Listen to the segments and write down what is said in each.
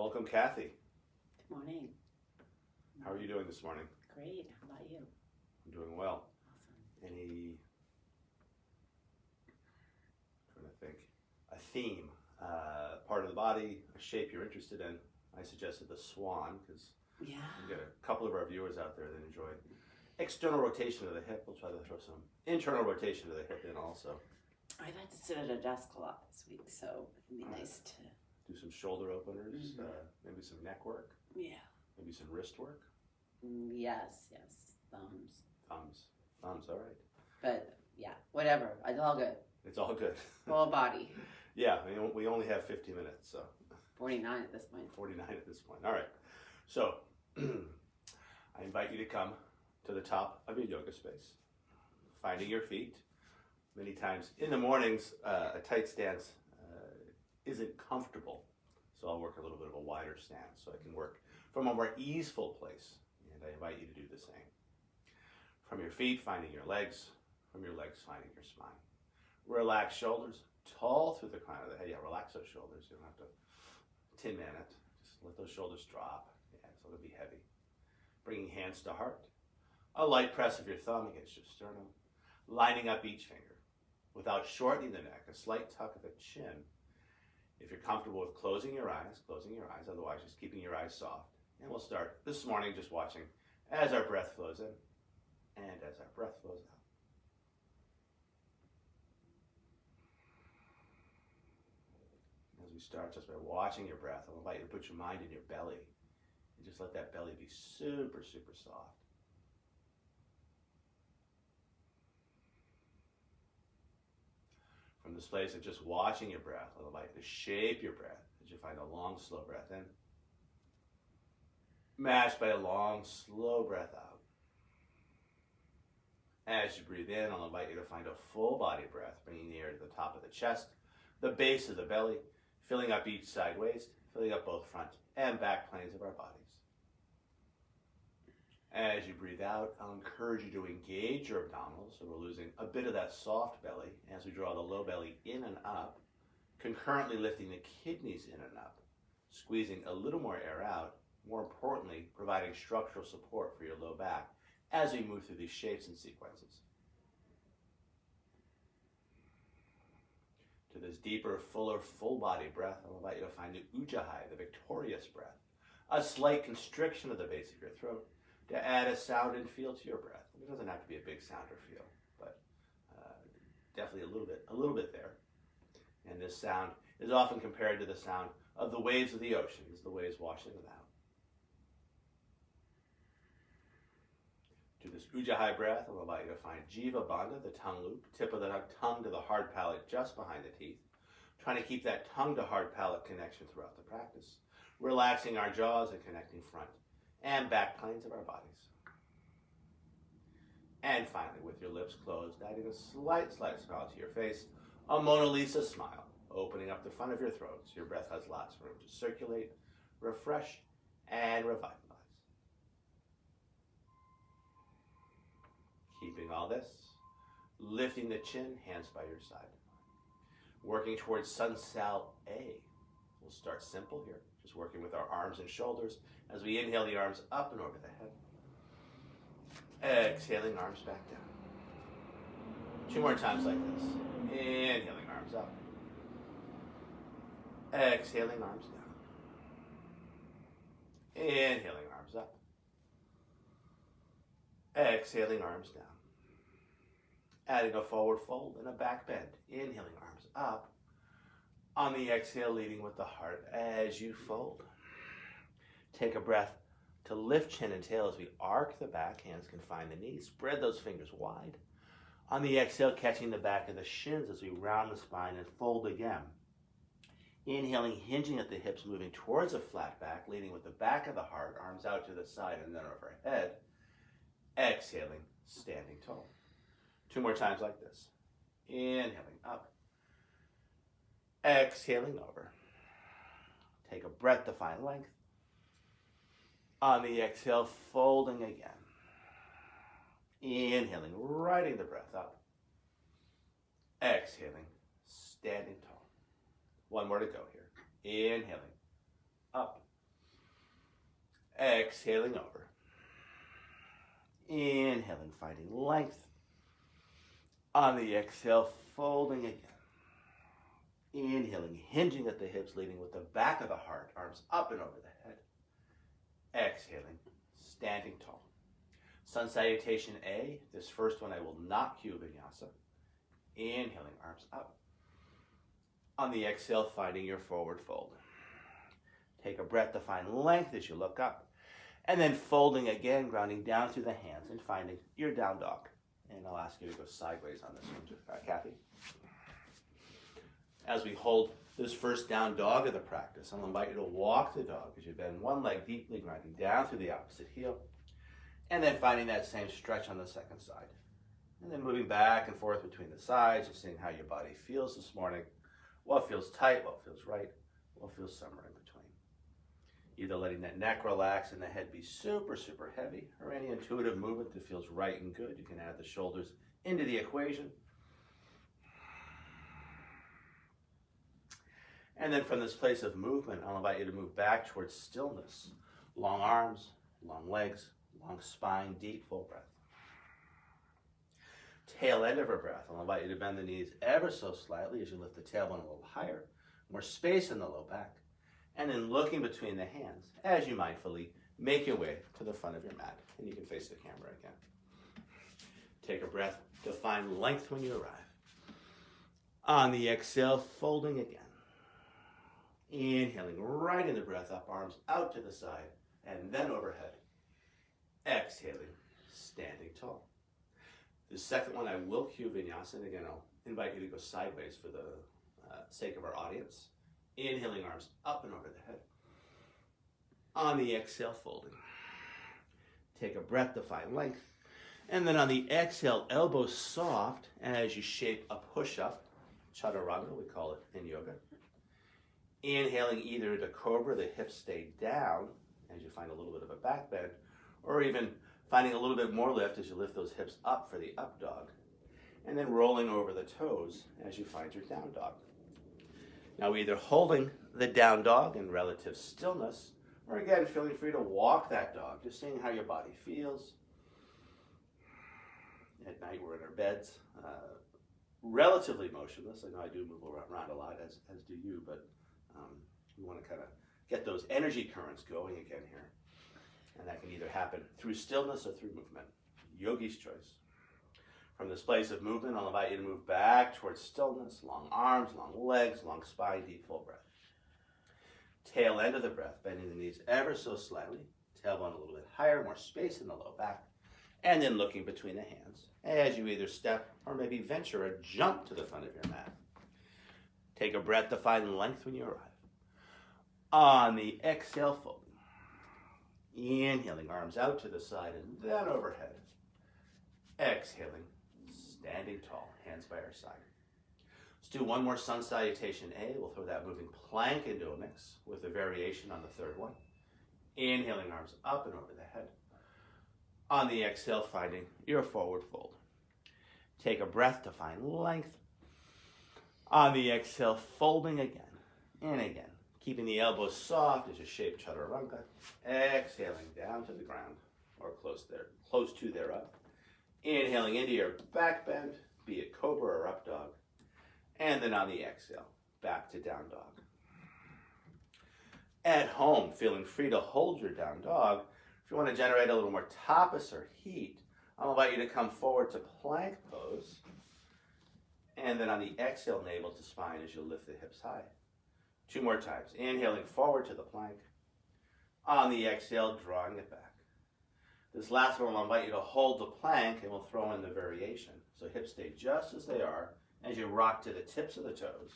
welcome Kathy. Good morning. How are you doing this morning? Great. How about you? I'm doing well. Awesome. Trying to think, a theme, part of the body, a shape you're interested in. I suggested the swan because Yeah. we've got a couple of our viewers out there that enjoy external rotation of the hip. We'll try to throw some internal rotation of the hip in also. I've had to sit at a desk a lot this week, so it'd be nice to. Do some shoulder openers, Mhm. maybe some neck work, Yeah. maybe some wrist work. Yes. Thumbs. Thumbs, all right. But yeah, whatever. It's all good. It's all good. Full body. Yeah, we only have 50 minutes, so. 49 at this point. 49 at this point. All right. So, I invite you to come to the top of your yoga space, finding your feet. Many times in the mornings, a tight stance isn't comfortable. So I'll work a little bit of a wider stance so I can work from a more easeful place. And I invite you to do the same. From your feet, finding your legs. From your legs, finding your spine. Relax shoulders, tall through the crown of the head. Yeah, relax those shoulders. You don't have to tin man it. Just let those shoulders drop. Yeah, it's not going to be heavy. Bringing hands to heart. A light press of your thumb against your sternum. Lining up each finger without shortening the neck. A slight tuck of the chin. If you're comfortable with closing your eyes. Otherwise, just keeping your eyes soft. And we'll start this morning just watching as our breath flows in and as our breath flows out. As we start just by watching your breath, I'll invite you to put your mind in your belly and just let that belly be super, super soft. From this place of just watching your breath, I'll invite you to shape your breath as you find a long, slow breath in, matched by a long, slow breath out. As you breathe in, I'll invite you to find a full body breath, bringing the air to the top of the chest, the base of the belly, filling up each side waist, filling up both front and back planes of our bodies. As you breathe out, I'll encourage you to engage your abdominals, so we're losing a bit of that soft belly as we draw the low belly in and up, concurrently lifting the kidneys in and up, squeezing a little more air out, more importantly, providing structural support for your low back as we move through these shapes and sequences. To this deeper, fuller, full body breath, I'll invite you to find the Ujjayi, the victorious breath, a slight constriction of the base of your throat to add a sound and feel to your breath. It doesn't have to be a big sound or feel, but definitely a little bit there. And this sound is often compared to the sound of the waves of the ocean, as the waves washing it out. To this Ujjayi breath, I'll invite you to find Jiva Bandha, the tongue loop, tip of the tongue to the hard palate just behind the teeth. Trying to keep that tongue to hard palate connection throughout the practice. Relaxing our jaws and connecting front and back planes of our bodies. And finally, with your lips closed, adding a slight smile to your face, a Mona Lisa smile, opening up the front of your throat so your breath has lots of room to circulate, refresh, and revitalize. Keeping all this, lifting the chin, hands by your side. Working towards Sun Sal A. We'll start simple here, just working with our arms and shoulders as we inhale the arms up and over the head. Exhaling, arms back down. 2 more times like this. Inhaling, arms up. Exhaling, arms down. Inhaling, arms up. Exhaling, arms down. Adding a forward fold and a back bend. Inhaling, arms up. On the exhale, leading with the heart as you fold. Take a breath to lift chin and tail as we arc the back. Hands can find the knees. Spread those fingers wide. On the exhale, catching the back of the shins as we round the spine and fold again. Inhaling, hinging at the hips, moving towards a flat back, leading with the back of the heart, arms out to the side and then overhead. Exhaling, standing tall. 2 more times like this. Inhaling up. Exhaling over. Take a breath to find length. On the exhale, folding again. Inhaling, riding the breath up. Exhaling, standing tall. 1 more to go here. Inhaling, up. Exhaling over. Inhaling, finding length. On the exhale, folding again. Inhaling, hinging at the hips, leading with the back of the heart, arms up and over the head. Exhaling, standing tall. Sun Salutation A, this first one I will not cue vinyasa. Inhaling, arms up. On the exhale, finding your forward fold. Take a breath to find length as you look up. And then folding again, grounding down through the hands and finding your down dog. And I'll ask you to go sideways on this one, Kathy. As we hold this first down dog of the practice, I'll invite you to walk the dog as you bend one leg deeply, grinding down through the opposite heel. And then finding that same stretch on the second side. And then moving back and forth between the sides, just seeing how your body feels this morning. What feels tight, what feels right, what feels somewhere in between. Either letting that neck relax and the head be super, super heavy, or any intuitive movement that feels right and good. You can add the shoulders into the equation. And then from this place of movement, I'll invite you to move back towards stillness. Long arms, long legs, long spine, deep, full breath. Tail end of our breath, I'll invite you to bend the knees ever so slightly as you lift the tailbone a little higher. More space in the low back. And then looking between the hands as you mindfully make your way to the front of your mat. And you can face the camera again. Take a breath to find length when you arrive. On the exhale, folding again. Inhaling right in the breath up, arms out to the side, and then overhead. Exhaling, standing tall. The second one I will cue vinyasa, and again I'll invite you to go sideways for the sake of our audience. Inhaling, arms up and over the head. On the exhale, folding. Take a breath to find length. And then on the exhale, elbows soft as you shape a push-up. Chaturanga, we call it in yoga. Inhaling either to cobra, the hips stay down as you find a little bit of a back bend, or even finding a little bit more lift as you lift those hips up for the up dog. And then rolling over the toes as you find your down dog. Now either holding the down dog in relative stillness, or again, feeling free to walk that dog, just seeing how your body feels. At night we're in our beds, relatively motionless. I know I do move around a lot, as do you, but we want to kind of get those energy currents going again here. And that can either happen through stillness or through movement. Yogi's choice. From this place of movement, I'll invite you to move back towards stillness, long arms, long legs, long spine, deep full breath. Tail end of the breath, bending the knees ever so slightly, tailbone a little bit higher, more space in the low back, and then looking between the hands as you either step or maybe venture a jump to the front of your mat. Take a breath to find length when you arrive. On the exhale, folding. Inhaling, arms out to the side and then overhead. Exhaling, standing tall, hands by our side. Let's do one more Sun Salutation A. We'll throw that moving plank into a mix with a variation on the third one. Inhaling, arms up and over the head. On the exhale, finding your forward fold. Take a breath to find length. On the exhale, folding again and again. Keeping the elbows soft as you shape Chaturanga. Exhaling down to the ground or close to thereof. Inhaling into your back bend, be it cobra or up dog. And then on the exhale, back to down dog. At home, feeling free to hold your down dog. If you want to generate a little more tapas or heat, I'll invite you to come forward to plank pose. And then on the exhale, navel to spine as you lift the hips high. 2 more times. Inhaling forward to the plank. On the exhale, drawing it back. This last one, I'll invite you to hold the plank and we'll throw in the variation. So hips stay just as they are as you rock to the tips of the toes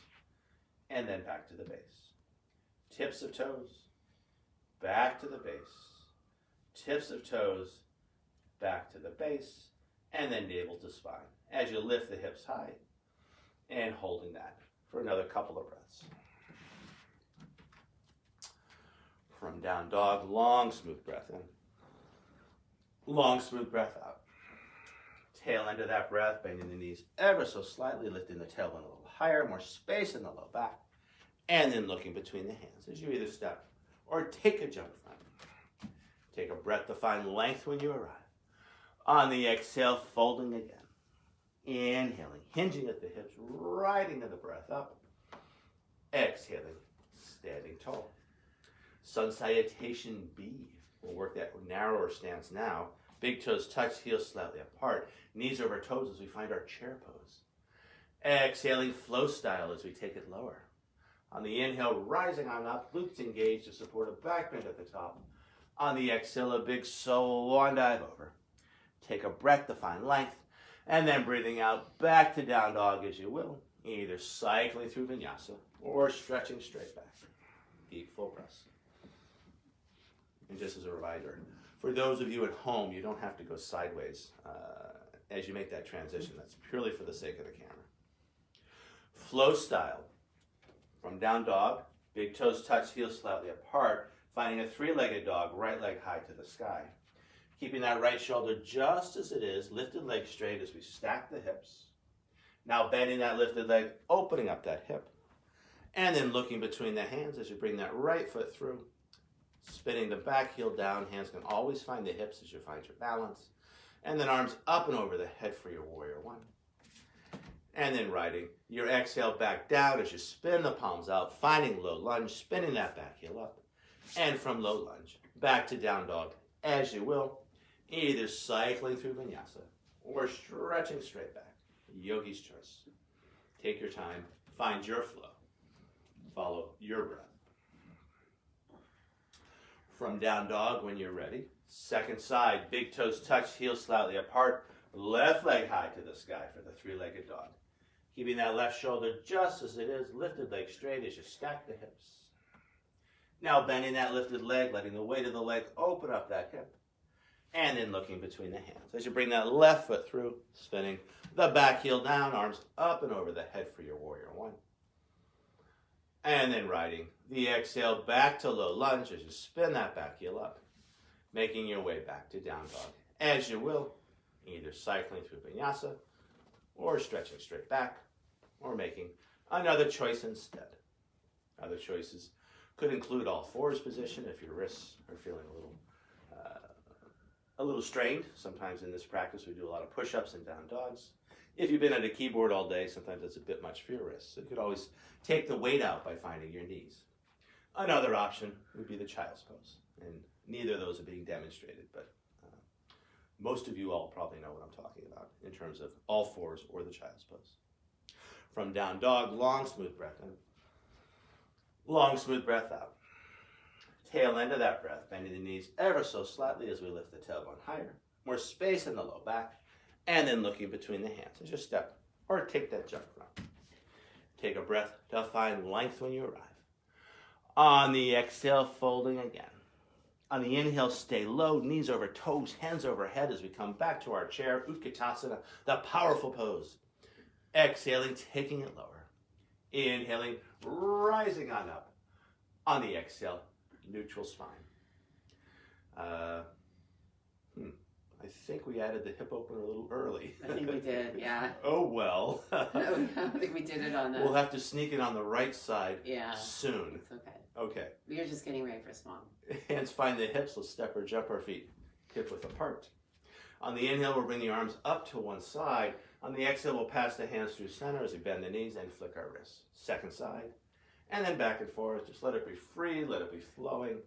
and then back to the base. Tips of toes, back to the base. Tips of toes, back to the base, and then navel to spine as you lift the hips high and holding that for another couple of breaths. From down dog, long smooth breath in. Long smooth breath out. Tail end of that breath, bending the knees ever so slightly, lifting the tailbone a little higher, more space in the low back, and then looking between the hands as you either step or take a jump front. Take a breath to find length when you arrive. On the exhale, folding again. Inhaling, hinging at the hips, riding the breath up. Exhaling, standing tall. Sun Salutation B. We'll work that narrower stance now. Big toes touch, heels slightly apart. Knees over toes as we find our chair pose. Exhaling, flow style as we take it lower. On the inhale, rising on up, glutes engaged to support a back bend at the top. On the exhale, a big swan dive over. Take a breath to find length, and then breathing out back to down dog as you will, either cycling through vinyasa or stretching straight back. Deep full breaths. And just as a reminder, for those of you at home, you don't have to go sideways as you make that transition. That's purely for the sake of the camera. Flow style. From down dog, big toes touch, heels slightly apart, finding a three-legged dog, right leg high to the sky. Keeping that right shoulder just as it is, lifted leg straight as we stack the hips. Now bending that lifted leg, opening up that hip. And then looking between the hands as you bring that right foot through. Spinning the back heel down, hands can always find the hips as you find your balance. And then arms up and over the head for your warrior one. And then riding your exhale back down as you spin the palms out, finding low lunge, spinning that back heel up. And from low lunge, back to down dog as you will, either cycling through vinyasa or stretching straight back. Yogi's choice. Take your time, find your flow, follow your breath. From down dog when you're ready. Second side, big toes touch, heels slightly apart, left leg high to the sky for the three-legged dog. Keeping that left shoulder just as it is, lifted leg straight as you stack the hips. Now bending that lifted leg, letting the weight of the leg open up that hip. And then looking between the hands. As you bring that left foot through, spinning the back heel down, arms up and over the head for your warrior one. And then riding the exhale back to low lunge as you spin that back heel up, making your way back to down dog. As you will, either cycling through vinyasa or stretching straight back or making another choice instead. Other choices could include all fours position if your wrists are feeling a little strained. Sometimes in this practice we do a lot of push-ups and down dogs. If you've been at a keyboard all day, sometimes it's a bit much for your wrists. So you could always take the weight out by finding your knees. Another option would be the child's pose. And neither of those are being demonstrated, but most of you all probably know what I'm talking about in terms of all fours or the child's pose. From down dog, long smooth breath in. Long smooth breath out. Tail end of that breath, bending the knees ever so slightly as we lift the tailbone higher. More space in the low back. And then looking between the hands as you step or take that jump around. Take a breath to find length when you arrive. On the exhale, folding again. On the inhale, stay low, knees over toes, hands overhead as we come back to our chair, Utkatasana, the powerful pose. Exhaling, taking it lower. Inhaling, rising on up. On the exhale, neutral spine. I think we added the hip opener a little early. I think we did, yeah. Oh, well. I think we did it on the... We'll have to sneak it on the right side soon. It's okay. Okay. We are just getting ready for swan. Hands find the hips. Let's step or jump our feet hip width apart. On the inhale, we'll bring the arms up to one side. On the exhale, we'll pass the hands through center as we bend the knees and flick our wrists. Second side. And then back and forth. Just let it be free. Let it be flowing.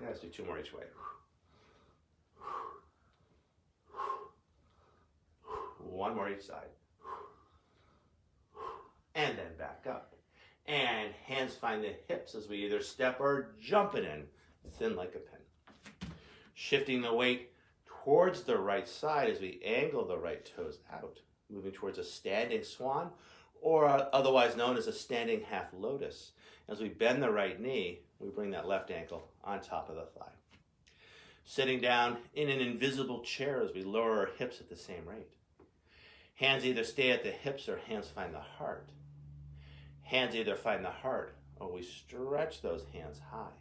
Yeah, let's do two more each way. One more each side. And then back up. And hands find the hips as we either step or jump it in, thin like a pin. Shifting the weight towards the right side as we angle the right toes out, moving towards a standing swan, or otherwise known as a standing half lotus. As we bend the right knee, we bring that left ankle on top of the thigh. Sitting down in an invisible chair as we lower our hips at the same rate. Hands either stay at the hips or hands find the heart. Hands either find the heart or we stretch those hands high.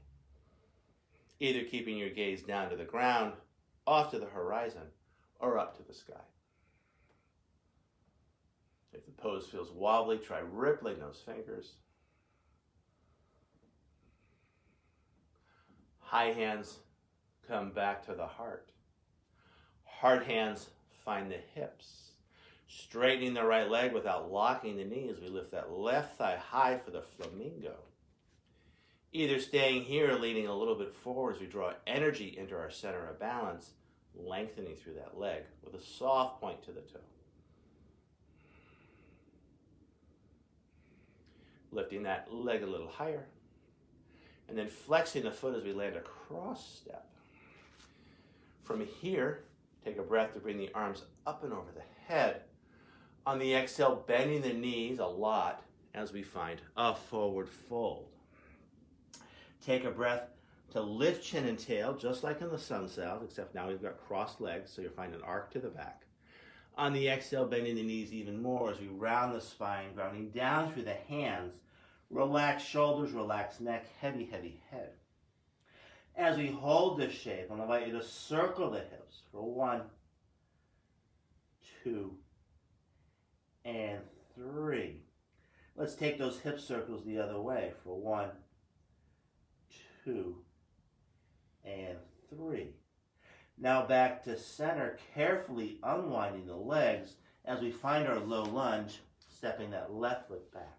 Either keeping your gaze down to the ground, off to the horizon, or up to the sky. If the pose feels wobbly, try rippling those fingers. High hands come back to the heart. Hard hands find the hips. Straightening the right leg without locking the knees. We lift that left thigh high for the flamingo. Either staying here or leaning a little bit forward as we draw energy into our center of balance, lengthening through that leg with a soft point to the toe. Lifting that leg a little higher. And then flexing the foot as we land a cross step. From here, take a breath to bring the arms up and over the head. On the exhale, bending the knees a lot as we find a forward fold. Take a breath to lift chin and tail, just like in the sun sails, except now we've got crossed legs, so you'll find an arc to the back. On the exhale, bending the knees even more as we round the spine, grounding down through the hands. Relax shoulders, relax neck, heavy, heavy head. As we hold this shape, I'm going to invite you to circle the hips for 1, 2, and 3. Let's take those hip circles the other way for 1, 2, and 3. Now back to center, carefully unwinding the legs as we find our low lunge, stepping that left foot back.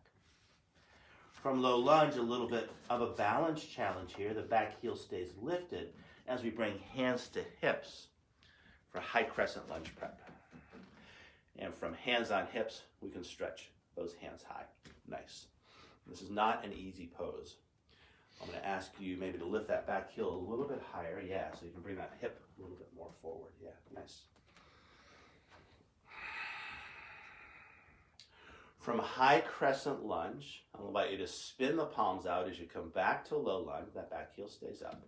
From low lunge, a little bit of a balance challenge here. The back heel stays lifted as we bring hands to hips for high crescent lunge prep. And from hands on hips, we can stretch those hands high. Nice. This is not an easy pose. I'm going to ask you maybe to lift that back heel a little bit higher. Yeah, so you can bring that hip a little bit more forward. Yeah, nice. From high crescent lunge, I'll invite you to spin the palms out as you come back to low lunge. That back heel stays up.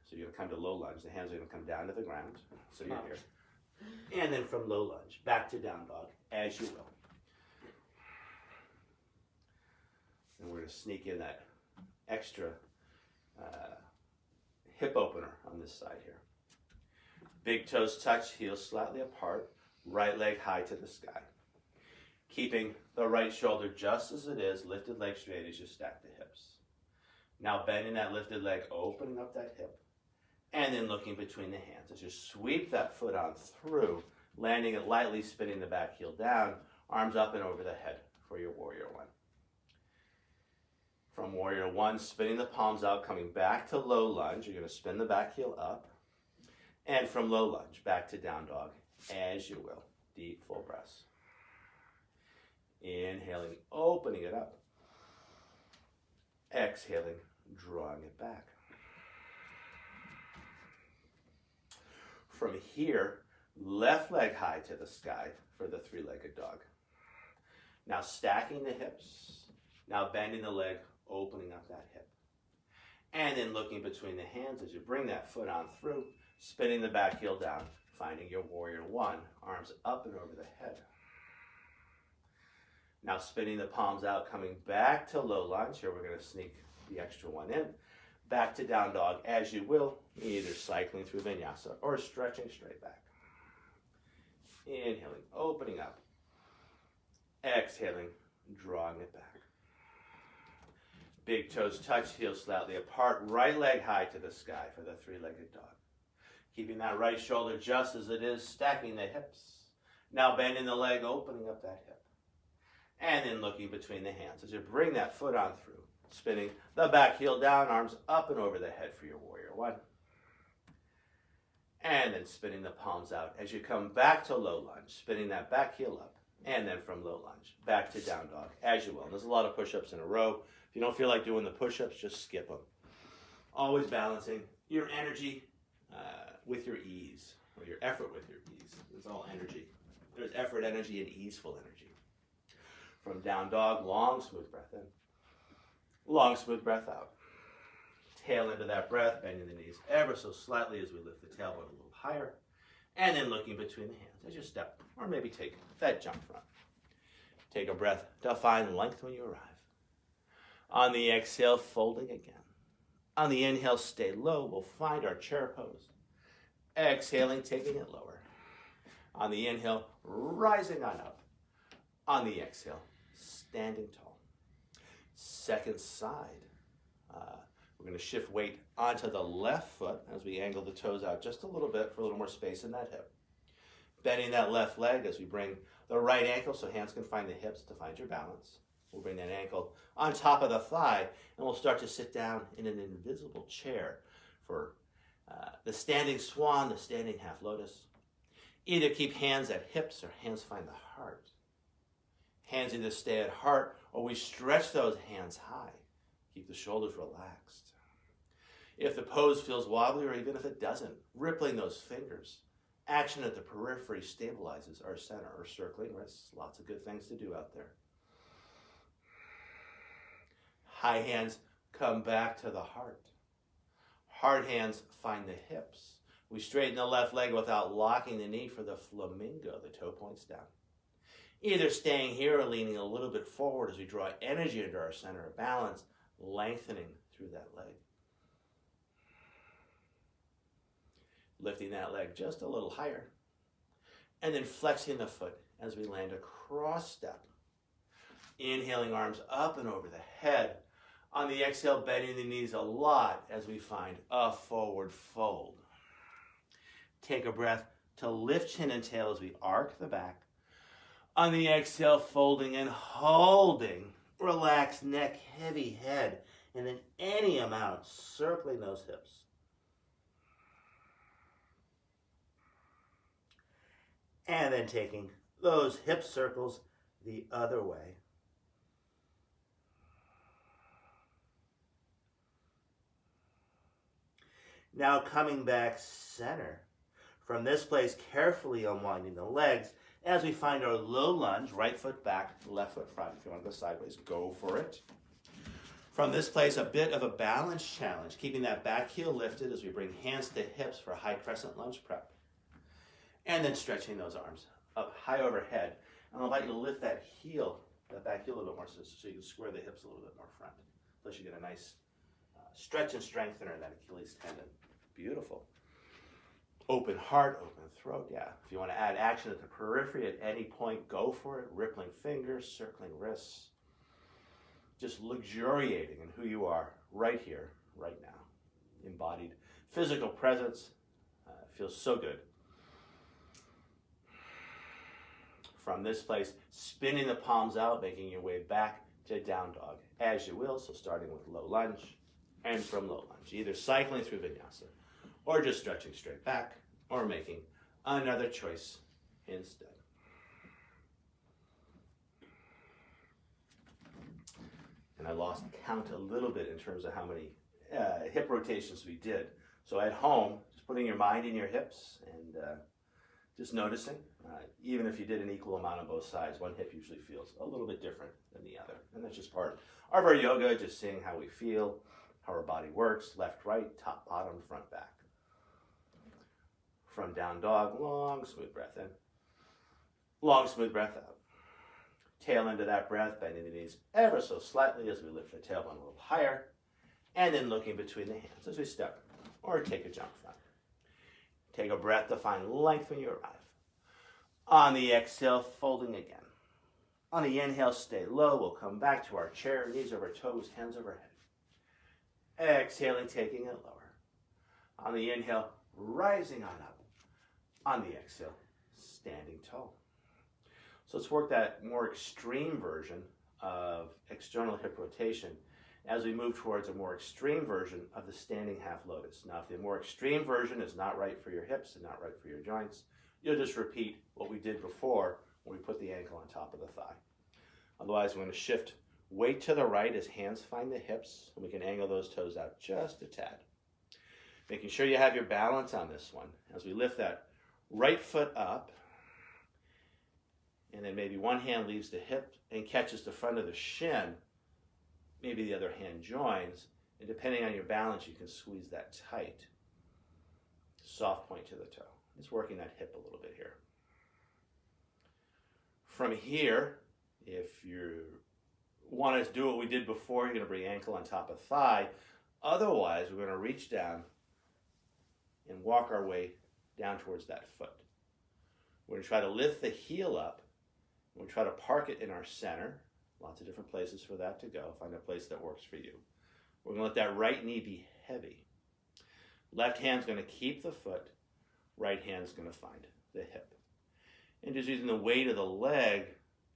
So you're going to come to low lunge. The hands are going to come down to the ground. So you're here. And then from low lunge, back to down dog, as you will. And we're going to sneak in that extra hip opener on this side here. Big toes touch, heels slightly apart, right leg high to the sky. Keeping the right shoulder just as it is, lifted leg straight as you stack the hips. Now bending that lifted leg, opening up that hip, and then looking between the hands. As you sweep that foot on through, landing it lightly, spinning the back heel down, arms up and over the head for your warrior one. From warrior one, spinning the palms out, coming back to low lunge. You're going to spin the back heel up. And from low lunge, back to down dog, as you will. Deep, full breaths. Inhaling, opening it up. Exhaling, drawing it back. From here, left leg high to the sky for the three-legged dog. Now stacking the hips. Now bending the leg, opening up that hip. And then looking between the hands as you bring that foot on through, spinning the back heel down, finding your warrior one, arms up and over the head. Now spinning the palms out, coming back to low lunge. Here we're going to sneak the extra one in. Back to down dog as you will, either cycling through vinyasa or stretching straight back. Inhaling, opening up. Exhaling, drawing it back. Big toes touch, heels slightly apart, right leg high to the sky for the three-legged dog. Keeping that right shoulder just as it is, stacking the hips. Now bending the leg, opening up that hip. And then looking between the hands as you bring that foot on through, spinning the back heel down, arms up and over the head for your warrior one. And then spinning the palms out as you come back to low lunge, spinning that back heel up, and then from low lunge, back to down dog, as you will. And there's a lot of push-ups in a row. If you don't feel like doing the push-ups, just skip them. Always balancing your energy with your ease, or your effort with your ease. It's all energy. There's effort energy and easeful energy. From down dog, long, smooth breath in. Long, smooth breath out. Tail into that breath, bending the knees ever so slightly as we lift the tailbone a little higher. And then looking between the hands as you step, or maybe take that jump front. Take a breath to find length when you arrive. On the exhale, folding again. On the inhale, stay low. We'll find our chair pose. Exhaling, taking it lower. On the inhale, rising on up. On the exhale, standing tall. Second side. We're going to shift weight onto the left foot as we angle the toes out just a little bit for a little more space in that hip. Bending that left leg as we bring the right ankle so hands can find the hips to find your balance. We'll bring that ankle on top of the thigh and we'll start to sit down in an invisible chair for the standing swan, the standing half lotus. Either keep hands at hips or hands find the heart. Hands either stay at heart or we stretch those hands high. Keep the shoulders relaxed. If the pose feels wobbly or even if it doesn't, rippling those fingers. Action at the periphery stabilizes our center or circling wrists. Lots of good things to do out there. High hands come back to the heart. Hard hands find the hips. We straighten the left leg without locking the knee for the flamingo, the toe points down. Either staying here or leaning a little bit forward as we draw energy into our center of balance, lengthening through that leg. Lifting that leg just a little higher. And then flexing the foot as we land a cross step. Inhaling arms up and over the head. On the exhale, bending the knees a lot as we find a forward fold. Take a breath to lift chin and tail as we arc the back. On the exhale, folding and holding. Relax neck, heavy head, and in any amount, circling those hips. And then taking those hip circles the other way. Now coming back center. From this place, carefully unwinding the legs as we find our low lunge, right foot back, left foot front. If you want to go sideways, go for it. From this place, a bit of a balance challenge, keeping that back heel lifted as we bring hands to hips for a high crescent lunge prep. And then stretching those arms up high overhead. And I'd like you to lift that heel, that back heel a little bit more so you can square the hips a little bit more front. Plus you get a nice stretch and strengthener in that Achilles tendon. Beautiful. Open heart, open throat, yeah. If you want to add action at the periphery at any point, go for it. Rippling fingers, circling wrists. Just luxuriating in who you are right here, right now. Embodied physical presence feels so good. From this place, spinning the palms out, making your way back to down dog as you will. So starting with low lunge and from low lunge, either cycling through vinyasa or just stretching straight back or making another choice instead. And I lost count a little bit in terms of how many hip rotations we did. So at home, just putting your mind in your hips and just noticing, even if you did an equal amount on both sides, one hip usually feels a little bit different than the other. And that's just part of our yoga, just seeing how we feel, how our body works, left, right, top, bottom, front, back. From down dog, long, smooth breath in. Long, smooth breath out. Tail end of that breath, bending the knees ever so slightly as we lift the tailbone a little higher. And then looking between the hands as we step or take a jump front. Take a breath to find length when you arrive. On the exhale, folding again. On the inhale, stay low. We'll come back to our chair, knees over toes, hands overhead. Exhaling, taking it lower. On the inhale, rising on up. On the exhale, standing tall. So let's work that more extreme version of external hip rotation as we move towards a more extreme version of the standing half lotus. Now, if the more extreme version is not right for your hips and not right for your joints, you'll just repeat what we did before when we put the ankle on top of the thigh. Otherwise, we're going to shift weight to the right as hands find the hips, and we can angle those toes out just a tad. Making sure you have your balance on this one as we lift that right foot up, and then maybe one hand leaves the hip and catches the front of the shin. Maybe the other hand joins, and depending on your balance, you can squeeze that tight. Soft point to the toe. Just working that hip a little bit here. From here, if you want to do what we did before, you're going to bring ankle on top of thigh. Otherwise, we're going to reach down and walk our way down towards that foot. We're going to try to lift the heel up. We'll try to park it in our center. Lots of different places for that to go. Find a place that works for you. We're going to let that right knee be heavy. Left hand's going to keep the foot. Right hand's going to find the hip. And just using the weight of the leg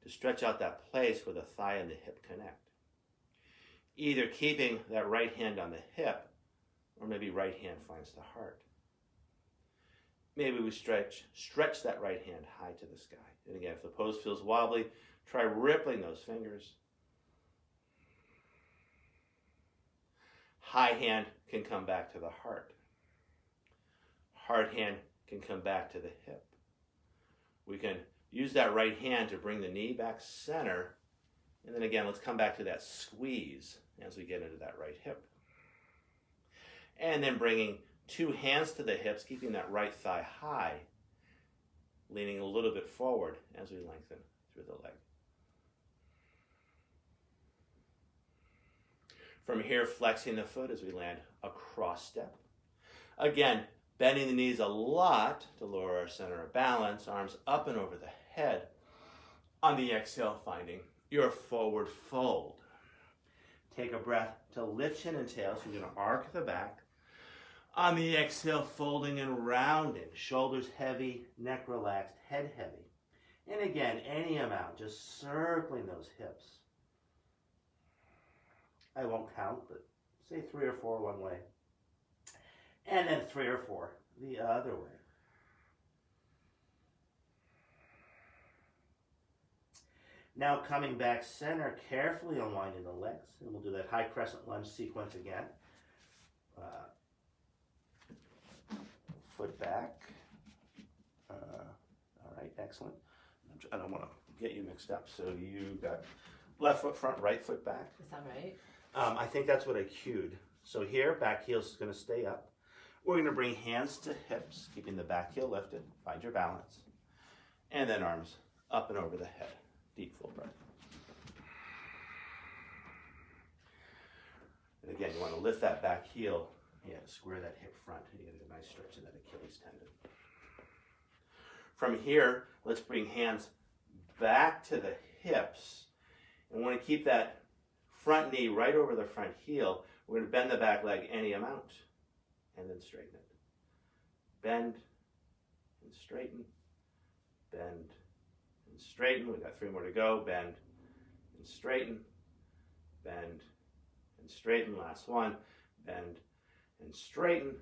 to stretch out that place where the thigh and the hip connect. Either keeping that right hand on the hip, or maybe right hand finds the heart. Maybe we stretch that right hand high to the sky. And again, if the pose feels wobbly, try rippling those fingers. High hand can come back to the heart. Heart hand can come back to the hip. We can use that right hand to bring the knee back center. And then again, let's come back to that squeeze as we get into that right hip. And then bringing two hands to the hips, keeping that right thigh high, leaning a little bit forward as we lengthen through the leg. From here, flexing the foot as we land a cross step. Again, bending the knees a lot to lower our center of balance, arms up and over the head. On the exhale, finding your forward fold. Take a breath to lift chin and tail, so you're going to arc the back. On the exhale, folding and rounding, shoulders heavy, neck relaxed, head heavy. And again, any amount, just circling those hips. I won't count, but say 3 or 4 one way. And then 3 or 4 the other way. Now coming back center, carefully unwinding the legs. And we'll do that high crescent lunge sequence again. Foot back. All right, excellent. I don't want to get you mixed up. So you got left foot front, right foot back. Is that right? I think that's what I cued. So here, back heel is going to stay up. We're going to bring hands to hips, keeping the back heel lifted. Find your balance. And then arms up and over the head. Deep, full breath. And again, you want to lift that back heel. Yeah, square that hip front. And you get a nice stretch in that Achilles tendon. From here, let's bring hands back to the hips. And we want to keep that front knee right over the front heel. We're going to bend the back leg any amount. And then straighten it. Bend and straighten. Bend and straighten. We've got 3 more to go. Bend and straighten. Bend and straighten. Last one. Bend and straighten.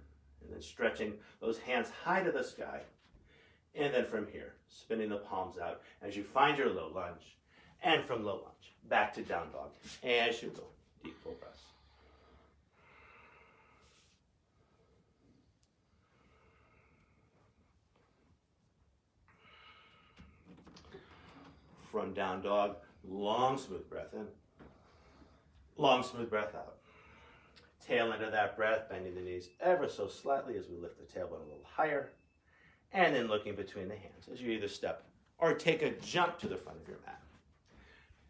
And then stretching those hands high to the sky. And then from here, spinning the palms out as you find your low lunge. And from low lunge, back to down dog. As you go, deep full breaths. From down dog, long smooth breath in. Long smooth breath out. Tail end of that breath, bending the knees ever so slightly as we lift the tailbone a little higher. And then looking between the hands as you either step or take a jump to the front of your mat.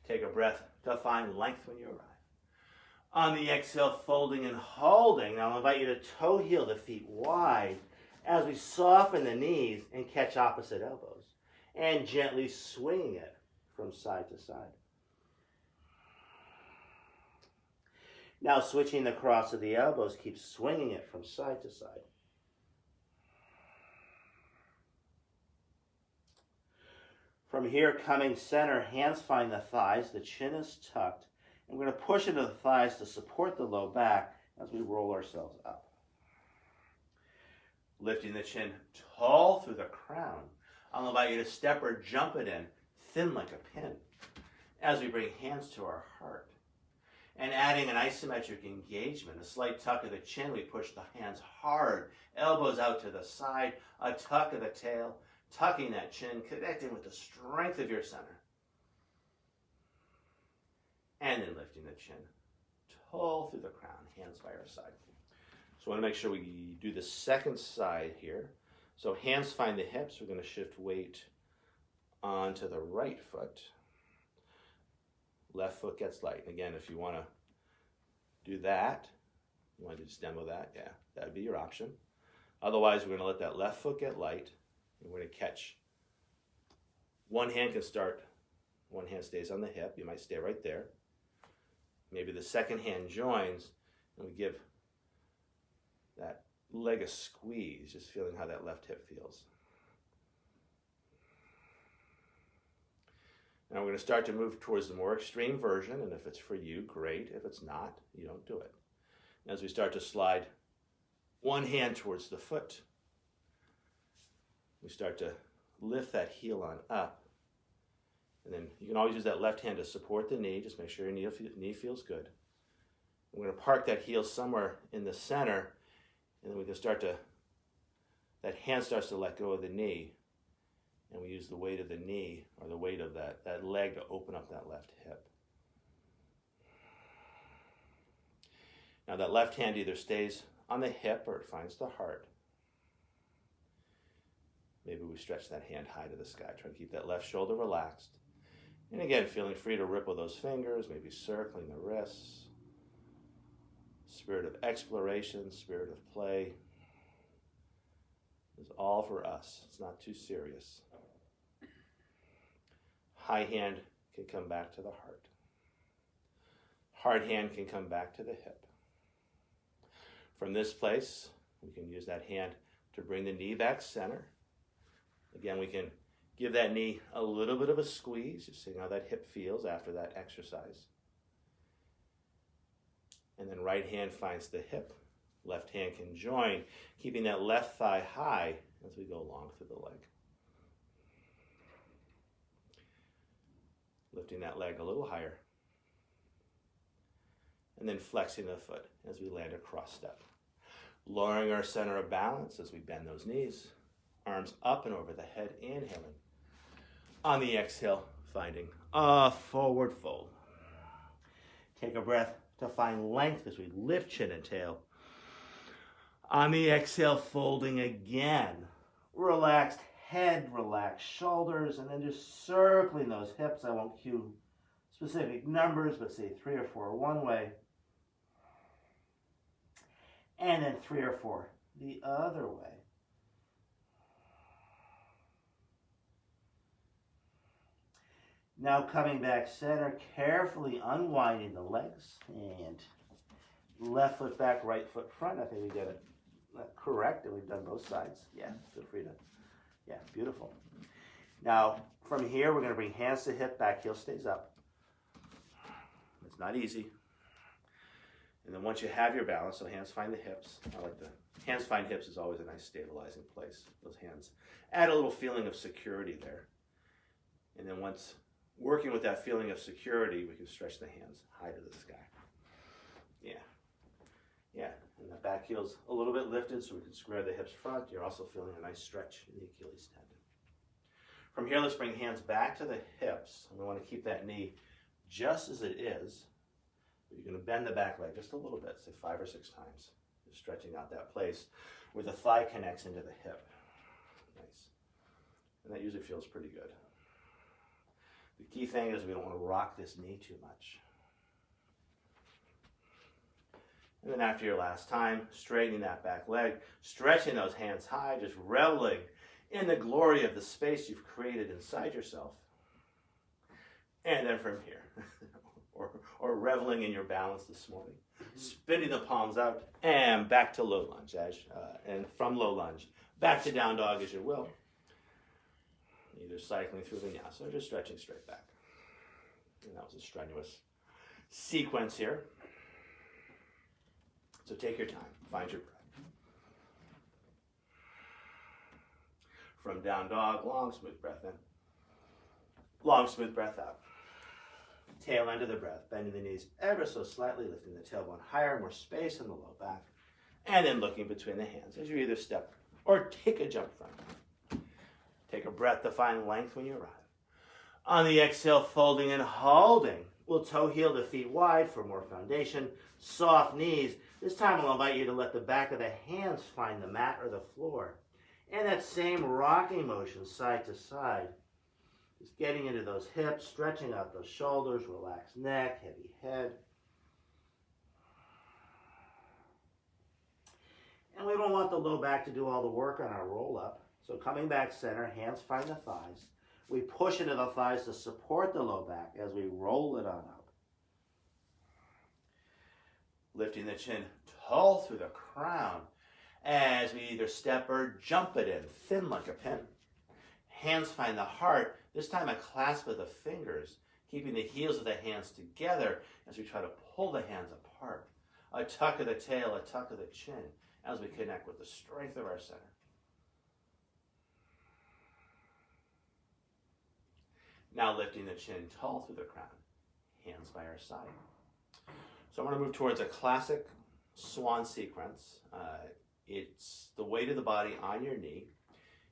Take a breath to find length when you arrive. On the exhale, folding and holding. Now I'll invite you to toe heel the feet wide as we soften the knees and catch opposite elbows. And gently swinging it from side to side. Now switching the cross of the elbows, keep swinging it from side to side. From here, coming center, hands find the thighs, the chin is tucked, and we're going to push into the thighs to support the low back as we roll ourselves up. Lifting the chin tall through the crown. I'll invite you to step or jump it in, thin like a pin, as we bring hands to our heart. And adding an isometric engagement, a slight tuck of the chin, we push the hands hard, elbows out to the side, a tuck of the tail, tucking that chin, connecting with the strength of your center. And then lifting the chin tall through the crown, hands by our side. So I want to make sure we do the second side here. So hands find the hips. We're going to shift weight onto the right foot. Left foot gets light. Again, if you want to do that, you want to just demo that, yeah, that would be your option. Otherwise, we're going to let that left foot get light. And we're going to catch. One hand can start One hand stays on the hip. You might stay right there. Maybe the second hand joins, and we give that leg a squeeze, just feeling how that left hip feels. Now we're going to start to move towards the more extreme version, and if it's for you, great. If it's not, you don't do it. As we start to slide one hand towards the foot, we start to lift that heel on up. And then you can always use that left hand to support the knee. Just make sure your knee feels good. We're going to park that heel somewhere in the center, and then we can start to, that hand starts to let go of the knee, and we use the weight of the knee, or the weight of that leg to open up that left hip. Now that left hand either stays on the hip or it finds the heart. Maybe we stretch that hand high to the sky. Try to keep that left shoulder relaxed. And again, feeling free to ripple those fingers, maybe circling the wrists. Spirit of exploration, spirit of play. It's all for us. It's not too serious. High hand can come back to the heart. Hard hand can come back to the hip. From this place, we can use that hand to bring the knee back center. Again, we can give that knee a little bit of a squeeze, just seeing how that hip feels after that exercise. And then right hand finds the hip. Left hand can join, keeping that left thigh high as we go along through the leg. Lifting that leg a little higher. And then flexing the foot as we land a cross step. Lowering our center of balance as we bend those knees. Arms up and over the head, inhaling. On the exhale, finding a forward fold. Take a breath to find length as we lift chin and tail. On the exhale, folding again. Relaxed head, relaxed shoulders, and then just circling those hips. I won't cue specific numbers, but say 3 or 4 one way. And then 3 or 4 the other way. Now coming back center, carefully unwinding the legs and left foot back, right foot front. I think we got it correct, and we've done both sides. Yeah, feel free to. Yeah, beautiful. Now from here, we're going to bring hands to hip, back heel stays up. It's not easy. And then once you have your balance, so hands find the hips. I like the hands find hips is always a nice stabilizing place. Those hands add a little feeling of security there. And then once working with that feeling of security, we can stretch the hands high to the sky. Yeah. Yeah. And the back heel's a little bit lifted so we can square the hips front. You're also feeling a nice stretch in the Achilles tendon. From here, let's bring hands back to the hips. And we want to keep that knee just as it is. But you're going to bend the back leg just a little bit, say 5 or 6 times. Just stretching out that place where the thigh connects into the hip. Nice. And that usually feels pretty good. The key thing is we don't want to rock this knee too much. And then after your last time, straightening that back leg, stretching those hands high, just reveling in the glory of the space you've created inside yourself. And then from here, or reveling in your balance this morning, spinning the palms out and back to low lunge, and from low lunge, back to down dog as you will. Either cycling through vinyasa or just stretching straight back. And that was a strenuous sequence here. So take your time, find your breath. From down dog, long smooth breath in. Long smooth breath out. Tail end of the breath, bending the knees ever so slightly, lifting the tailbone higher, more space in the low back. And then looking between the hands as you either step or take a jump front. Take a breath to find length when you arrive. On the exhale, folding and holding. We'll toe heel the feet wide for more foundation. Soft knees. This time I'll invite you to let the back of the hands find the mat or the floor. And that same rocking motion side to side. Just getting into those hips, stretching out those shoulders, relaxed neck, heavy head. And we don't want the low back to do all the work on our roll up. So coming back center, hands find the thighs. We push into the thighs to support the low back as we roll it on up. Lifting the chin tall through the crown as we either step or jump it in, thin like a pin. Hands find the heart, this time a clasp of the fingers, keeping the heels of the hands together as we try to pull the hands apart. A tuck of the tail, a tuck of the chin as we connect with the strength of our center. Now lifting the chin tall through the crown, hands by our side. So I'm going to move towards a classic swan sequence. It's the weight of the body on your knee.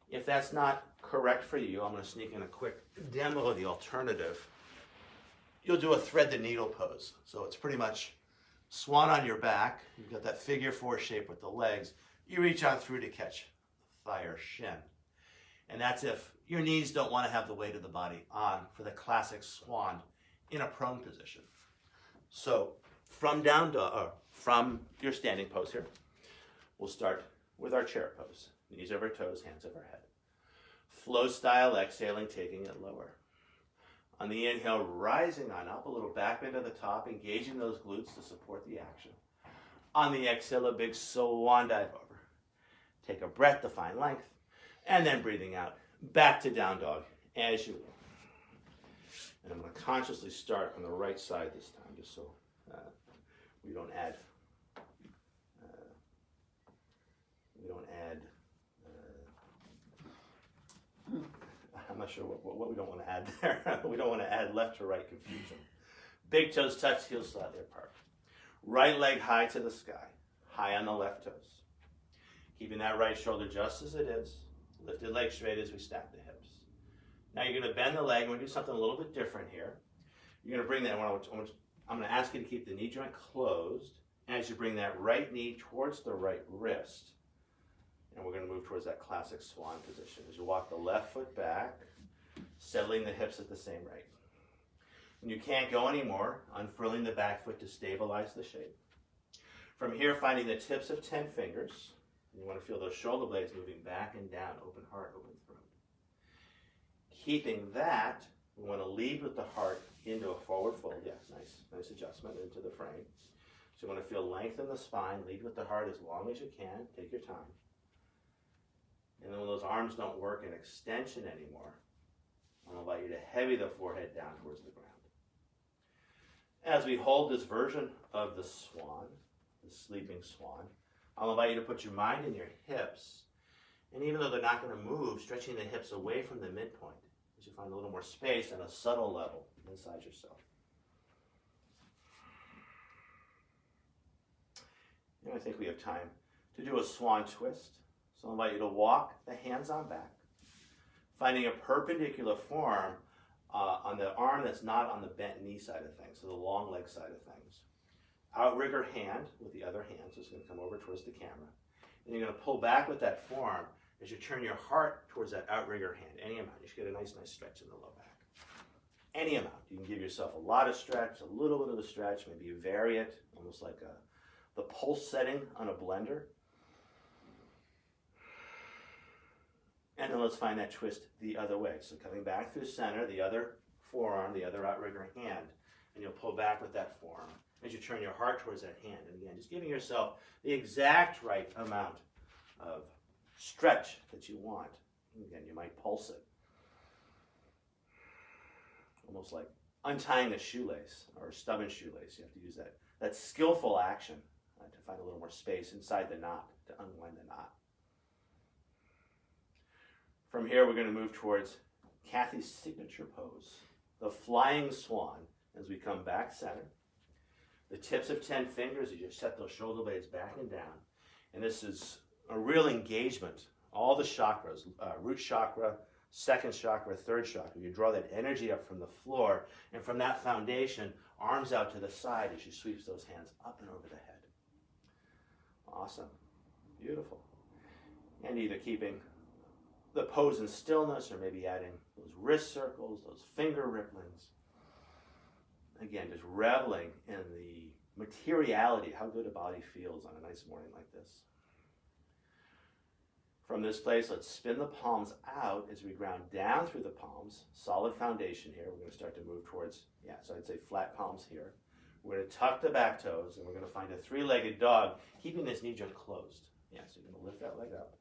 If that's not correct for you, I'm going to sneak in a quick demo of the alternative. You'll do a thread the needle pose. So it's pretty much swan on your back. You've got that figure four shape with the legs. You reach out through to catch thigh or shin. And that's if your knees don't want to have the weight of the body on for the classic swan in a prone position. So from down dog, from your standing pose here, we'll start with our chair pose. Knees over toes, hands over head. Flow style, exhaling, taking it lower. On the inhale, rising on up, a little back bend at the top, engaging those glutes to support the action. On the exhale, a big swan dive over. Take a breath to find length, and then breathing out, back to down dog as you will. And I'm going to consciously start on the right side this time, just so we don't add I'm not sure what we don't want to add there. We don't want to add left to right confusion. Big toes touch, heels slightly apart. Right leg high to the sky, high on the left toes. Keeping that right shoulder just as it is. Lifted leg straight as we stack the hips. Now you're going to bend the leg. We're going to do something a little bit different here. You're going to bring that, I'm going to ask you to keep the knee joint closed as you bring that right knee towards the right wrist. And we're going to move towards that classic swan position. As you walk the left foot back, settling the hips at the same rate. When you can't go anymore, unfurling the back foot to stabilize the shape. From here, finding the tips of 10 fingers. You want to feel those shoulder blades moving back and down, open heart, open throat. Keeping that, we want to lead with the heart into a forward fold. Yeah, nice adjustment into the frame. So you want to feel length in the spine, lead with the heart as long as you can, take your time. And then when those arms don't work in extension anymore, I'll invite you to heavy the forehead down towards the ground. As we hold this version of the swan, the sleeping swan, I'll invite you to put your mind in your hips, and even though they're not going to move, stretching the hips away from the midpoint as you find a little more space at a subtle level inside yourself. And I think we have time to do a swan twist. So I'll invite you to walk the hands on back, finding a perpendicular form on the arm that's not on the bent knee side of things, so the long leg side of things. Outrigger hand with the other hand, so it's going to come over towards the camera. And you're going to pull back with that form as you turn your heart towards that outrigger hand, any amount. You should get a nice stretch in the low back. Any amount. You can give yourself a lot of stretch, a little bit of a stretch, maybe you vary it, almost like the pulse setting on a blender. And then let's find that twist the other way. So coming back through center, the other forearm, the other outrigger hand, and you'll pull back with that forearm as you turn your heart towards that hand. And again, just giving yourself the exact right amount of stretch that you want. And again, you might pulse it. Almost like untying a shoelace or a stubborn shoelace. You have to use that skillful action to find a little more space inside the knot, to unwind the knot. From here, we're going to move towards Kathy's signature pose, the flying swan, as we come back center. The tips of 10 fingers, you just set those shoulder blades back and down. And this is a real engagement. All the chakras, root chakra, second chakra, third chakra. You draw that energy up from the floor, and from that foundation, arms out to the side as you sweep those hands up and over the head. Awesome. Beautiful. And either keeping the pose in stillness or maybe adding those wrist circles, those finger ripplings. Again, just reveling in the materiality, how good a body feels on a nice morning like this. From this place, let's spin the palms out as we ground down through the palms. Solid foundation here. We're going to start to move towards, so I'd say flat palms here. We're going to tuck the back toes, and we're going to find a three-legged dog, keeping this knee joint closed. So you're going to lift that leg up.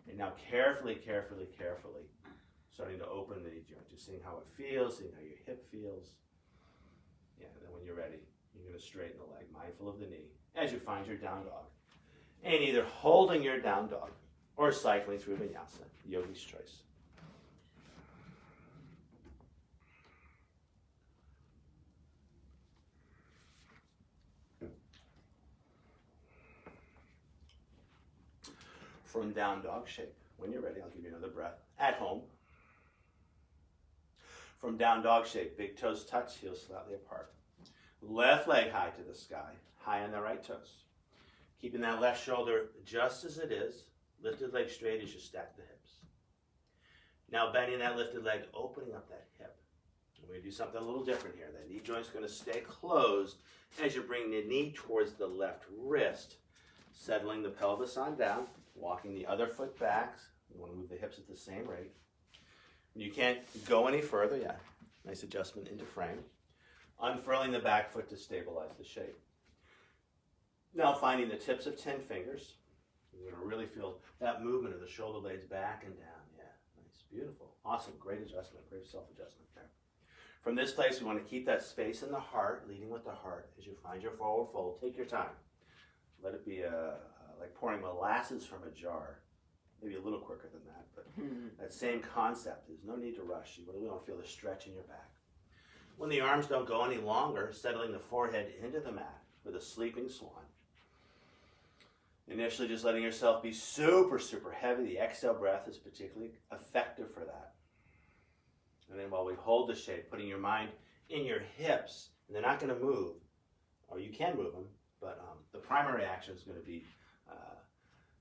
And now carefully, carefully, carefully, starting to open the knee joint. Just seeing how it feels, seeing how your hip feels. And then when you're ready, you're going to straighten the leg, mindful of the knee, as you find your down dog. And either holding your down dog or cycling through vinyasa, yogi's choice. From down dog shape, when you're ready, I'll give you another breath. At home. From down dog shape, big toes touch, heels slightly apart. Left leg high to the sky, high on the right toes. Keeping that left shoulder just as it is, lifted leg straight as you stack the hips. Now bending that lifted leg, opening up that hip. We're going to do something a little different here. That knee joint's going to stay closed as you bring the knee towards the left wrist, settling the pelvis on down, walking the other foot back. You want to move the hips at the same rate. You can't go any further, nice adjustment into frame. Unfurling the back foot to stabilize the shape. Now finding the tips of 10 fingers. You're going to really feel that movement of the shoulder blades back and down. Nice, beautiful, awesome, great adjustment, great self-adjustment there. From this place, we want to keep that space in the heart, leading with the heart as you find your forward fold. Take your time. Let it be like pouring molasses from a jar. Maybe a little quicker than that, but that same concept. There's no need to rush. You really want to feel the stretch in your back. When the arms don't go any longer, settling the forehead into the mat with a sleeping swan. Initially, just letting yourself be super, super heavy. The exhale breath is particularly effective for that. And then while we hold the shape, putting your mind in your hips, and they're not going to move, or you can move them, but the primary action is going to be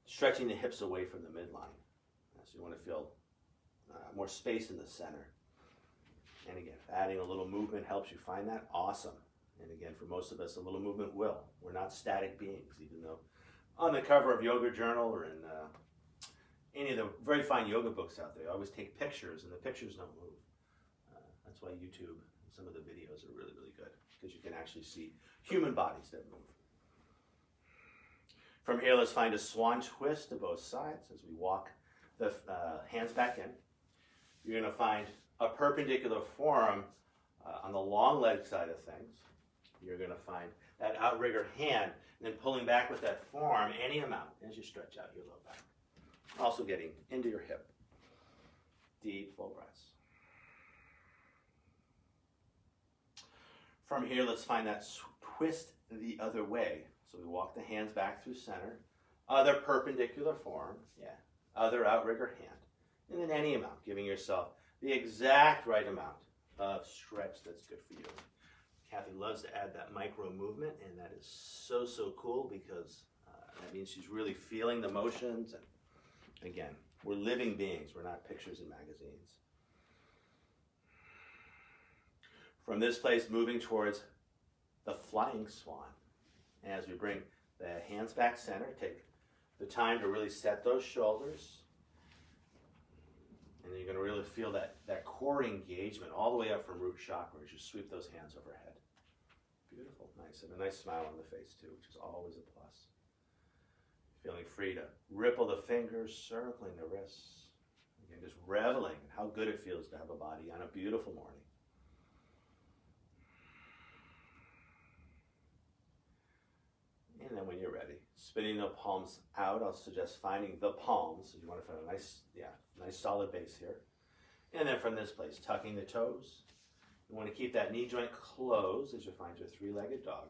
stretching the hips away from the midline. So you want to feel more space in the center. And again, if adding a little movement helps you find that, awesome. And again, for most of us, a little movement will. We're not static beings, even though on the cover of Yoga Journal or in any of the very fine yoga books out there, I always take pictures, and the pictures don't move. That's why YouTube and some of the videos are really, really good, because you can actually see human bodies that move. From here, let's find a swan twist to both sides as we walk the hands back in. You're going to find a perpendicular form on the long leg side of things. You're going to find that outrigger hand, and then pulling back with that form any amount as you stretch out your low back. Also getting into your hip. Deep, full breaths. From here, let's find that twist the other way. So we walk the hands back through center. Other perpendicular form. Other outrigger hand. And then any amount, giving yourself the exact right amount of stretch that's good for you. Kathy loves to add that micro movement, and that is so, so cool, because that means she's really feeling the motions. And again, we're living beings. We're not pictures in magazines. From this place, moving towards the flying swan. And as we bring the hands back center, take the time to really set those shoulders. And then you're going to really feel that core engagement all the way up from root chakra as you sweep those hands overhead. Beautiful, nice. And a nice smile on the face too, which is always a plus. Feeling free to ripple the fingers, circling the wrists. Again, just reveling in how good it feels to have a body on a beautiful morning. And then when you're ready, spinning the palms out, I'll suggest finding the palms. So you want to find a nice solid base here. And then from this place, tucking the toes. You want to keep that knee joint closed as you find your three-legged dog.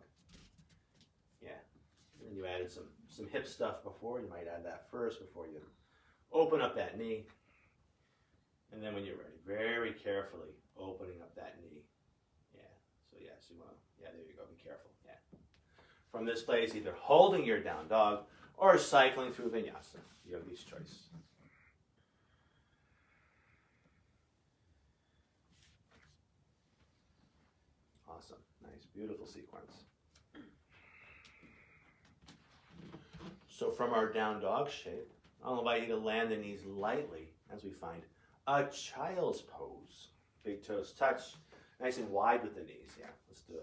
And then you added some hip stuff before. You might add that first before you open up that knee. And then when you're ready, very carefully opening up that knee. So you want to, there you go, be careful. From this place, either holding your down dog or cycling through vinyasa, yogi's choice. Awesome, nice, beautiful sequence. So from our down dog shape, I'll invite you to land the knees lightly as we find a child's pose. Big toes touch, nice and wide with the knees. Yeah, let's do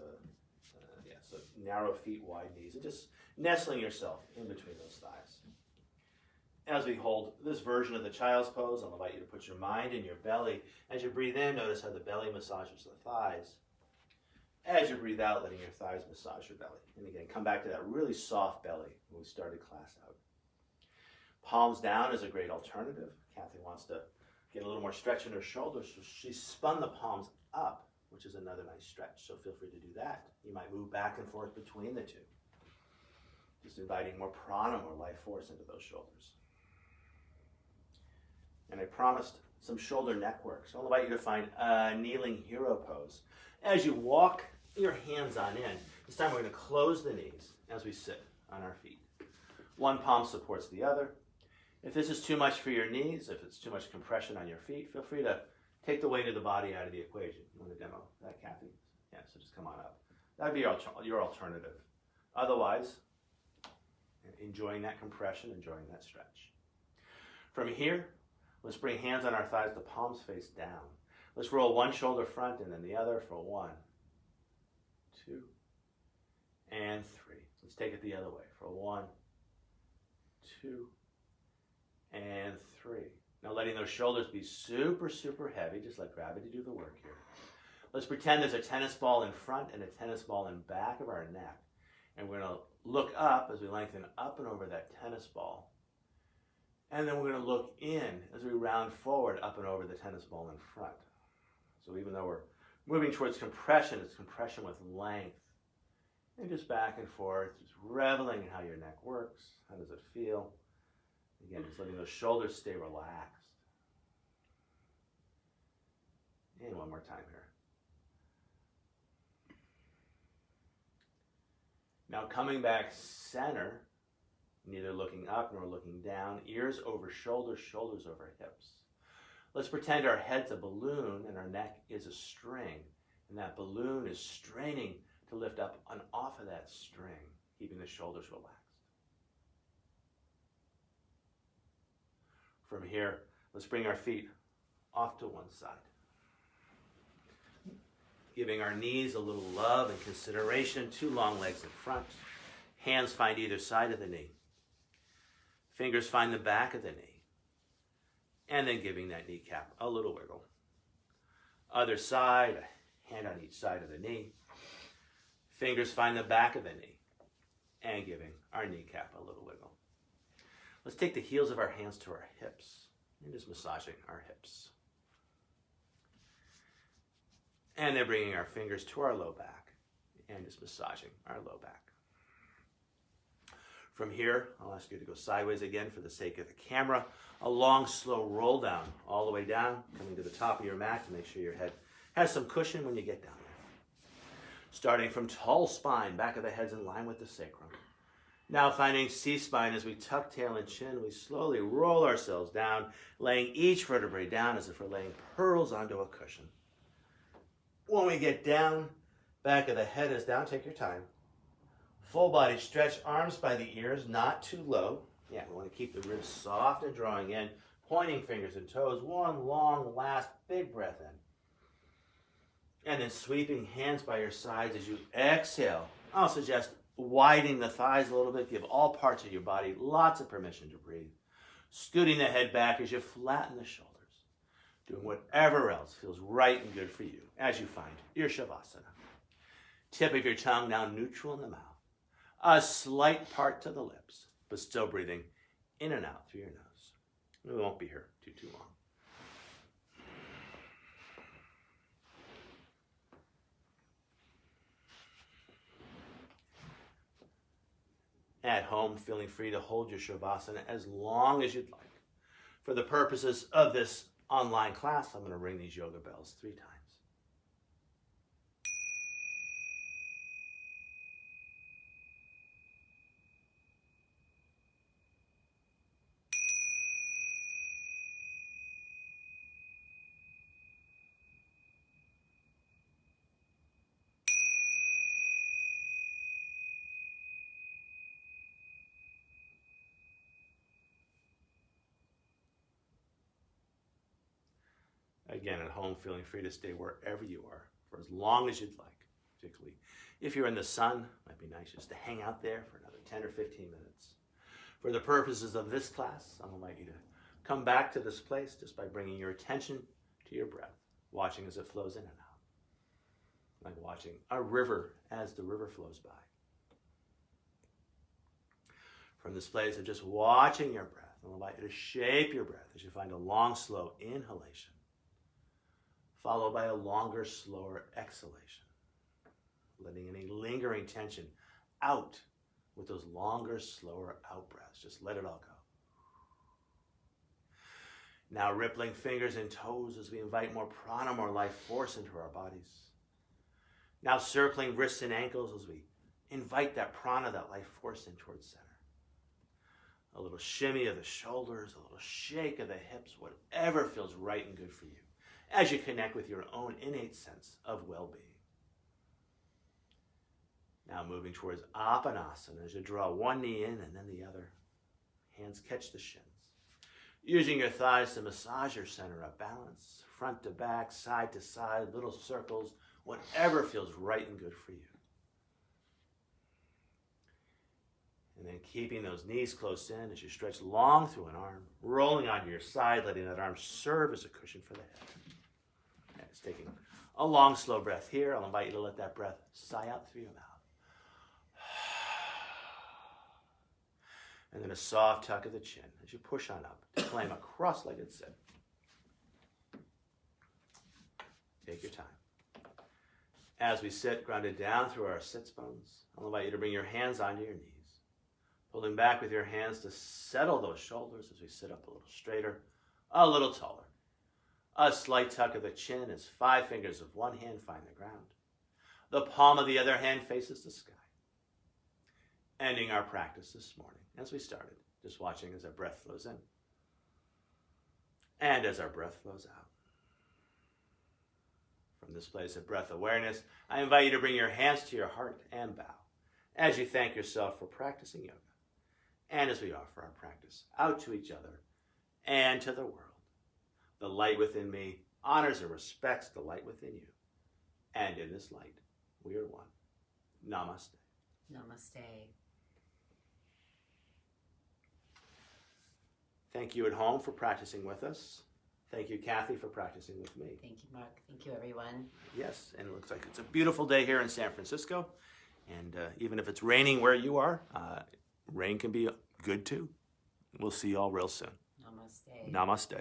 so narrow feet, wide knees, and just nestling yourself in between those thighs. As we hold this version of the child's pose, I'll invite you to put your mind in your belly. As you breathe in, notice how the belly massages the thighs. As you breathe out, letting your thighs massage your belly. And again, come back to that really soft belly when we started class out. Palms down is a great alternative. Kathy wants to get a little more stretch in her shoulders, so she spun the palms up, which is another nice stretch. So feel free to do that. You might move back and forth between the two. Just inviting more prana, more life force into those shoulders. And I promised some shoulder neck work. So I'll invite you to find a kneeling hero pose. As you walk your hands on in, this time we're going to close the knees as we sit on our feet. One palm supports the other. If this is too much for your knees, if it's too much compression on your feet, feel free to take the weight of the body out of the equation. You want to demo that, Kathy? Yeah, so just come on up. That would be your alternative. Otherwise, enjoying that compression, enjoying that stretch. From here, let's bring hands on our thighs, the palms face down. Let's roll one shoulder front and then the other for 1, 2, and 3. Let's take it the other way for 1, 2, and 3. Now letting those shoulders be super, super heavy, just let gravity do the work here. Let's pretend there's a tennis ball in front and a tennis ball in back of our neck. And we're going to look up as we lengthen up and over that tennis ball. And then we're going to look in as we round forward up and over the tennis ball in front. So even though we're moving towards compression, it's compression with length. And just back and forth, just reveling in how your neck works. How does it feel? Again, just letting those shoulders stay relaxed. And one more time here. Now coming back center, neither looking up nor looking down, ears over shoulders, shoulders over hips. Let's pretend our head's a balloon and our neck is a string. And that balloon is straining to lift up and off of that string, keeping the shoulders relaxed. From here, let's bring our feet off to one side. Giving our knees a little love and consideration, 2 long legs in front. Hands find either side of the knee. Fingers find the back of the knee. And then giving that kneecap a little wiggle. Other side, a hand on each side of the knee. Fingers find the back of the knee. And giving our kneecap a little wiggle. Let's take the heels of our hands to our hips. And just massaging our hips. And then bringing our fingers to our low back and just massaging our low back. From here, I'll ask you to go sideways again for the sake of the camera. A long, slow roll down, all the way down, coming to the top of your mat to make sure your head has some cushion when you get down there. Starting from tall spine, back of the head's in line with the sacrum. Now finding C-spine as we tuck tail and chin, we slowly roll ourselves down, laying each vertebrae down as if we're laying pearls onto a cushion. When we get down, back of the head is down, take your time. Full body stretch, arms by the ears, not too low. Yeah, we want to keep the ribs soft and drawing in, pointing fingers and toes. One long, last big breath in. And then sweeping hands by your sides as you exhale. I'll suggest widening the thighs a little bit, give all parts of your body lots of permission to breathe. Scooting the head back as you flatten the shoulders. Doing whatever else feels right and good for you as you find your Shavasana. Tip of your tongue now neutral in the mouth. A slight part to the lips, but still breathing in and out through your nose. We won't be here too long. At home, feeling free to hold your Shavasana as long as you'd like. For the purposes of this online class, I'm going to ring these yoga bells 3 times. again, at home, feeling free to stay wherever you are for as long as you'd like. Particularly if you're in the sun, it might be nice just to hang out there for another 10 or 15 minutes. For the purposes of this class, I'm going to invite you to come back to this place just by bringing your attention to your breath, watching as it flows in and out, like watching a river as the river flows by. From this place of just watching your breath, I'll invite you to shape your breath as you find a long, slow inhalation, followed by a longer, slower exhalation, letting any lingering tension out with those longer, slower out breaths. Just let it all go. Now rippling fingers and toes as we invite more prana, more life force into our bodies. Now circling wrists and ankles as we invite that prana, that life force in towards center. A little shimmy of the shoulders, a little shake of the hips, whatever feels right and good for you, as you connect with your own innate sense of well-being. Now moving towards Apanasana as you draw one knee in and then the other. Hands catch the shins. Using your thighs to massage your center of balance, front to back, side to side, little circles, whatever feels right and good for you. And then keeping those knees close in as you stretch long through an arm, rolling onto your side, letting that arm serve as a cushion for the head. Next, taking a long, slow breath here. I'll invite you to let that breath sigh out through your mouth. And then a soft tuck of the chin as you push on up to claim a cross-legged sit. Take your time. As we sit, grounded down through our sits bones, I'll invite you to bring your hands onto your knees, pulling back with your hands to settle those shoulders as we sit up a little straighter, a little taller. A slight tuck of the chin as 5 fingers of one hand find the ground. The palm of the other hand faces the sky. Ending our practice this morning as we started, just watching as our breath flows in and as our breath flows out. From this place of breath awareness, I invite you to bring your hands to your heart and bow as you thank yourself for practicing yoga and as we offer our practice out to each other and to the world. The light within me honors and respects the light within you. And in this light, we are one. Namaste. Namaste. Thank you at home for practicing with us. Thank you, Kathy, for practicing with me. Thank you, Mark. Thank you, everyone. Yes, and it looks like it's a beautiful day here in San Francisco. And even if it's raining where you are, rain can be good too. We'll see you all real soon. Namaste. Namaste.